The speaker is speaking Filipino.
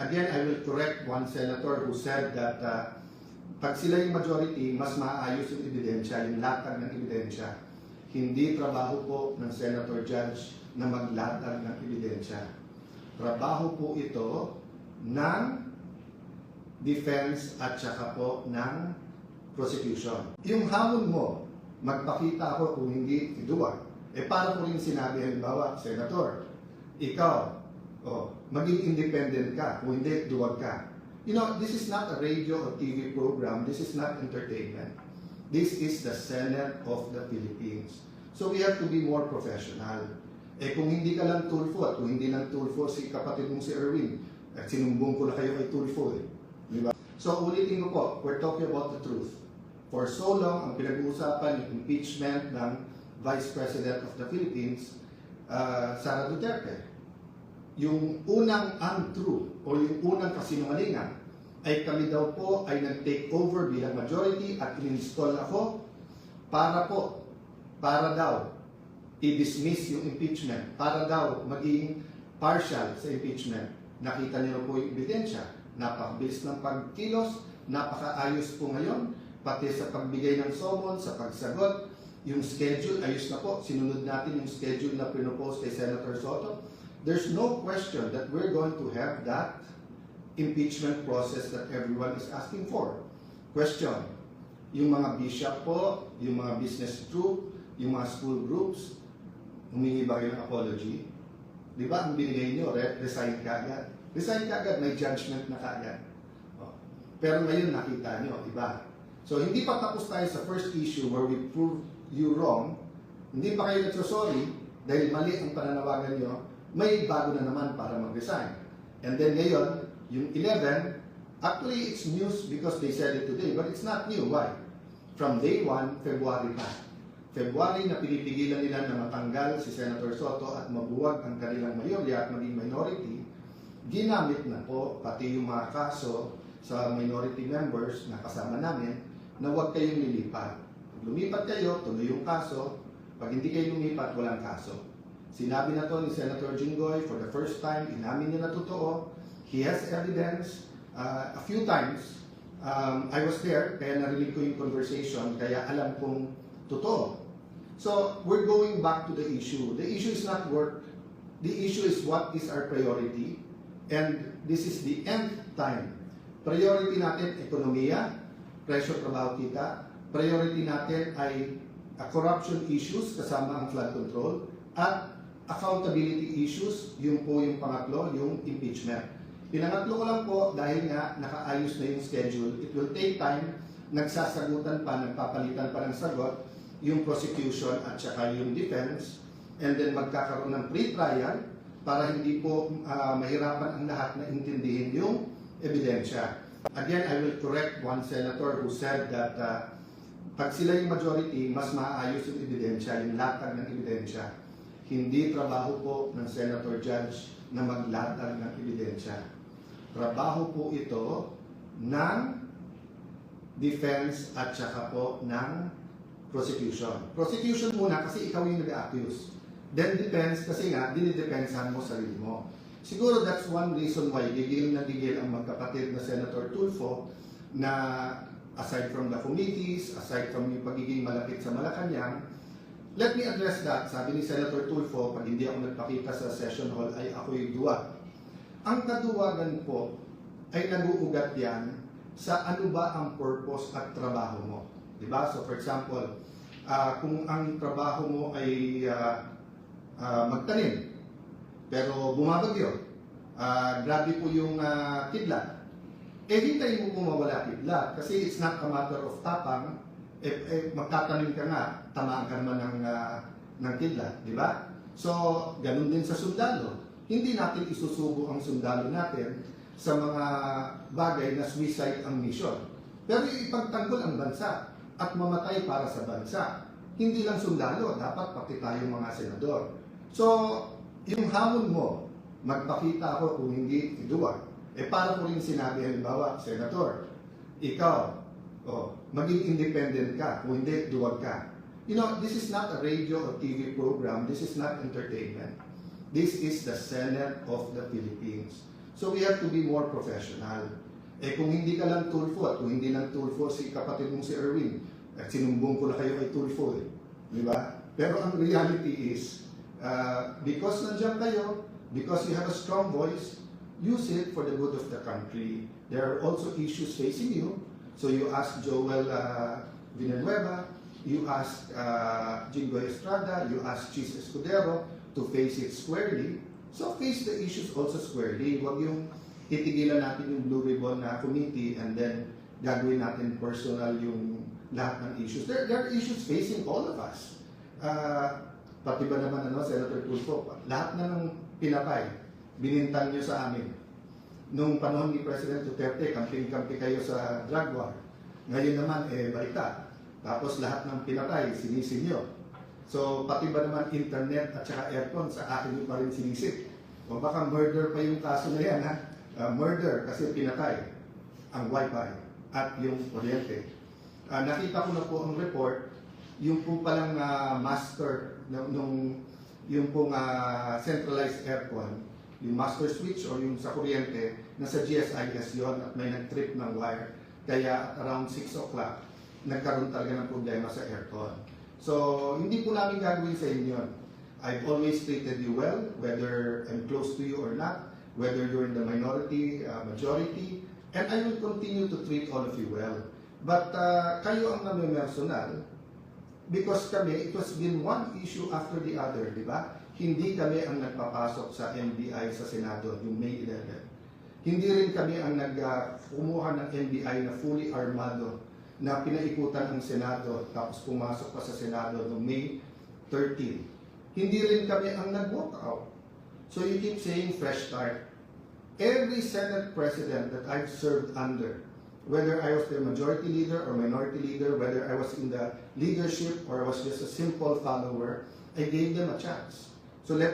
Again, I will correct one senator who said that pag sila yung majority, mas maayos yung ebidensya, yung latag ng ebidensya. Hindi trabaho po ng senator judge na maglatag ng ebidensya. Trabaho po ito ng defense at saka po ng prosecution. Yung hamon mo, magpakita ako kung hindi iduwag. Para ko rin sinabi, halimbawa, Senator, ikaw, maging independent ka, kung hindi, duwag ka. You know, this is not a radio or TV program. This is not entertainment. This is the Senate of the Philippines. So we have to be more professional. Kung hindi ka lang Tulfo at kung hindi lang Tulfo si kapatid mong si Erwin, at sinumbong ko na kayo kay Tulfo Di ba? So ulitin ko po, we're talking about the truth. For so long, ang pinag-uusapan yung impeachment ng Vice President of the Philippines, Sara Duterte. Yung unang untrue o yung unang kasinungalingan ay kami daw po ay nag-take over bilang majority at in-install ako para daw i-dismiss yung impeachment, para daw maging partial sa impeachment. Nakita niyo po yung ebidensya. Napakabilis ng pagkilos, napakaayos po ngayon, pati sa pagbigay ng summon, sa pagsagot, yung schedule, ayos na po. Sinunod natin yung schedule na pinopose kay Senator Soto. There's no question that we're going to have that impeachment process that everyone is asking for. Question, yung mga bishop po, yung mga business group, yung mga school groups, humingi ba kayo ng apology? Di ba ang binigay nyo, resign ka agad? Resign ka agad, may judgment na kaagad. Pero ngayon nakita nyo, di ba? So hindi pa tapos tayo sa first issue where we prove you wrong, hindi pa kayo nagsosorry dahil mali ang pananawagan nyo, may bago na naman para mag-resign. And then ngayon, yung 11, actually it's news because they said it today, but it's not new. Why? From day 1, February pa. February na pinipigilan nila na matanggal si Senator Soto at mabuwag ang kanilang mayorya at maging minority, ginamit na po pati yung mga kaso sa minority members na kasama namin na huwag kayong lilipat. Pag lumipat kayo, tuloy yung kaso. Pag hindi kayo lumipat, walang kaso. Sinabi na to ni Senator Jinggoy for the first time, inamin niya na totoo. He has evidence. A few times, I was there, kaya narinig ko yung conversation, kaya alam kong totoo. So, we're going back to the issue. The issue is not work. The issue is what is our priority. And this is the end time. Priority natin, ekonomiya, presyo trabaho kita. Priority natin ay corruption issues, kasama ang flood control. At accountability issues, yung po yung pangatlo, yung impeachment. Pinangatlo ko lang po dahil nga nakaayos na yung schedule. It will take time, nagsasagutan pa, nagpapalitan pa ng sagot, yung prosecution at saka yung defense, and then magkakaroon ng pre-trial para hindi po mahirapan ang lahat na intindihin yung ebidensya. Again, I will correct one senator who said that pag sila yung majority, mas maayos yung ebidensya, yung latag ng ebidensya. Hindi trabaho po ng senator judge na maglatag ng ebidensya. Trabaho po ito ng defense at saka po ng prosecution. Prosecution muna kasi ikaw yung nag-accuse. Then defense kasi nga, dinidepensahan mo sarili mo. Siguro that's one reason why gigil na gigil ang magkapatid na Senator Tulfo na aside from the committees, aside from yung pagiging malapit sa Malacanang, let me address that. Sabi ni Senator Tulfo, pag hindi ako nagpakita sa session hall ay ako'y duwag. Ang kaduwagan po ay nag-uugat yan sa ano ba ang purpose at trabaho mo. Diba? So for example, kung ang trabaho mo ay magtanim, pero bumabagyo, grabe po yung kidlat, hintayin mo mawala kidlat kasi it's not a matter of tapang, magtatanim ka nga, tamaan ka naman ng kidlat, di ba? So, ganun din sa sundalo. Hindi natin isusubo ang sundalo natin sa mga bagay na suicide ang mission. Pero ipagtanggol ang bansa at mamatay para sa bansa. Hindi lang sundalo, dapat pati tayo mga senador. So, yung hamon mo, magpakita ako kung hindi iduwag. Para ko rin sinabi, halimbawa, Senator, ikaw, maging independent ka, kung hindi, duwag ka. You know, this is not a radio or TV program, this is not entertainment. This is the Senate of the Philippines. So we have to be more professional. Eh kung hindi ka lang Tulfo at kung hindi lang Tulfo si kapatid mong si Erwin, at sinumbong ko na kayo kay Tulfo eh. Di ba? Pero ang reality is, because nandiyan kayo, because you have a strong voice, use it for the good of the country. There are also issues facing you. So you ask Joel Villanueva, you ask Jingoy Estrada, you ask Chis Escudero to face it squarely. So face the issues also squarely. Huwag yung titigilan natin yung Blue Ribbon na committee and then gagawin natin personal yung lahat ng issues. There are issues facing all of us. Pati ba naman Senator Tulfo, lahat na ng pinapay, binintang nyo sa amin. Nung panahon ni President Duterte, kamping-kampi kayo sa drug war. Ngayon naman, baita. Tapos lahat ng pinatay, sinisin nyo. So, pati ba naman internet at saka aircon, sa akin nyo pa rin sinisip. O baka murder pa yung kaso na yan, ha? Murder kasi pinatay ang wifi at yung kuryente. Nakita ko na po ang report, yung po palang master, yung pong centralized aircon, yung master switch or yung sa kuryente, nasa GSIS yon at may nag-trip ng wire. Kaya around 6 o'clock, nagkaroon talaga ng problema sa aircon. So, hindi po namin gagawin sa inyo yun. I've always treated you well, whether I'm close to you or not, whether you're in the minority, majority, and I will continue to treat all of you well. But kayo ang nami-personal, because kami, it was been one issue after the other, di ba? Hindi kami ang nagpapasok sa NBI sa Senado, yung May 11. Hindi rin kami ang kumuha ng NBI na fully armado, na pinaikutan ang Senado, tapos pumasok pa sa Senado noong May 13. Hindi rin kami ang nag-walk out. So you keep saying fresh start. Every Senate President that I've served under, whether I was the majority leader or minority leader, whether I was in the leadership or I was just a simple follower, I gave them a chance. So let